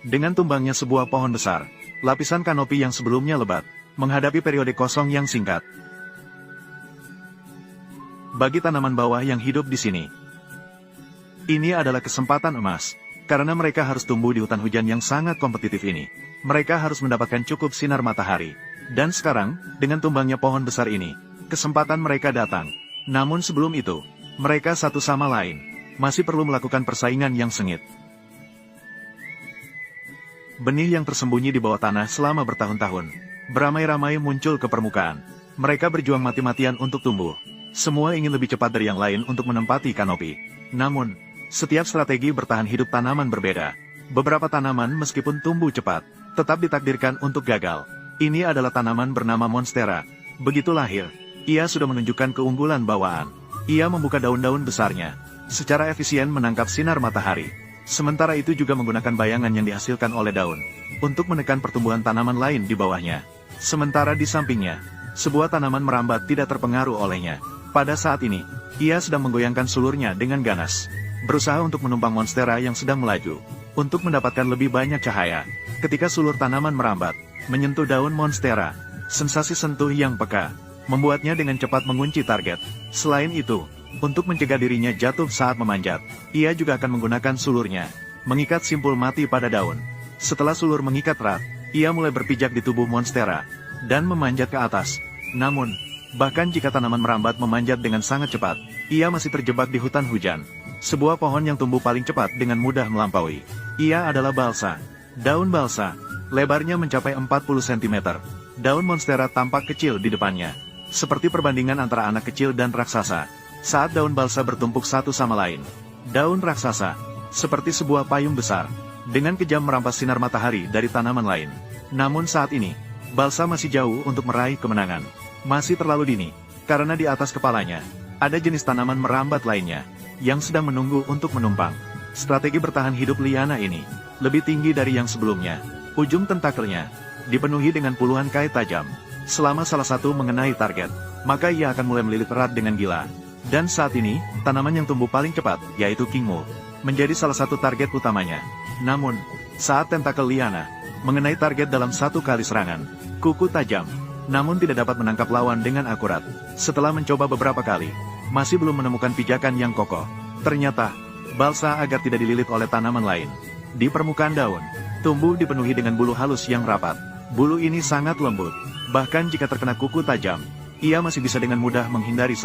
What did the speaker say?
Dengan tumbangnya sebuah pohon besar, lapisan kanopi yang sebelumnya lebat, menghadapi periode kosong yang singkat. Bagi tanaman bawah yang hidup di sini, ini adalah kesempatan emas, karena mereka harus tumbuh di hutan hujan yang sangat kompetitif ini. Mereka harus mendapatkan cukup sinar matahari. Dan sekarang, dengan tumbangnya pohon besar ini, kesempatan mereka datang. Namun sebelum itu, mereka satu sama lain, masih perlu melakukan persaingan yang sengit. Benih yang tersembunyi di bawah tanah selama bertahun-tahun, beramai-ramai muncul ke permukaan. Mereka berjuang mati-matian untuk tumbuh. Semua ingin lebih cepat dari yang lain untuk menempati kanopi. Namun, setiap strategi bertahan hidup tanaman berbeda. Beberapa tanaman meskipun tumbuh cepat, tetap ditakdirkan untuk gagal. Ini adalah tanaman bernama Monstera. Begitu lahir, ia sudah menunjukkan keunggulan bawaan. Ia membuka daun-daun besarnya, secara efisien menangkap sinar matahari. Sementara itu juga menggunakan bayangan yang dihasilkan oleh daun, untuk menekan pertumbuhan tanaman lain di bawahnya. Sementara di sampingnya, sebuah tanaman merambat tidak terpengaruh olehnya. Pada saat ini, ia sedang menggoyangkan sulurnya dengan ganas, berusaha untuk menumpang Monstera yang sedang melaju, untuk mendapatkan lebih banyak cahaya. Ketika sulur tanaman merambat, menyentuh daun Monstera, sensasi sentuh yang peka, membuatnya dengan cepat mengunci target. Selain itu, untuk mencegah dirinya jatuh saat memanjat, ia juga akan menggunakan sulurnya, mengikat simpul mati pada daun. Setelah sulur mengikat erat, ia mulai berpijak di tubuh Monstera, dan memanjat ke atas. Namun, bahkan jika tanaman merambat memanjat dengan sangat cepat, ia masih terjebak di hutan hujan. Sebuah pohon yang tumbuh paling cepat dengan mudah melampaui. Ia adalah balsa. Daun balsa, lebarnya mencapai 40 cm. Daun Monstera tampak kecil di depannya, seperti perbandingan antara anak kecil dan raksasa. Saat daun balsa bertumpuk satu sama lain, daun raksasa, seperti sebuah payung besar, dengan kejam merampas sinar matahari dari tanaman lain. Namun saat ini, balsa masih jauh untuk meraih kemenangan. Masih terlalu dini, karena di atas kepalanya, ada jenis tanaman merambat lainnya, yang sedang menunggu untuk menumpang. Strategi bertahan hidup liana ini, lebih tinggi dari yang sebelumnya. Ujung tentakelnya, dipenuhi dengan puluhan kait tajam. Selama salah satu mengenai target, maka ia akan mulai melilit erat dengan gila. Dan saat ini, tanaman yang tumbuh paling cepat, yaitu Kingmo, menjadi salah satu target utamanya. Namun, saat tentakel liana mengenai target dalam satu kali serangan, kuku tajam, namun tidak dapat menangkap lawan dengan akurat. Setelah mencoba beberapa kali, masih belum menemukan pijakan yang kokoh. Ternyata, balsa agar tidak dililit oleh tanaman lain. Di permukaan daun, tumbuh dipenuhi dengan bulu halus yang rapat. Bulu ini sangat lembut, bahkan jika terkena kuku tajam, ia masih bisa dengan mudah menghindari serangan.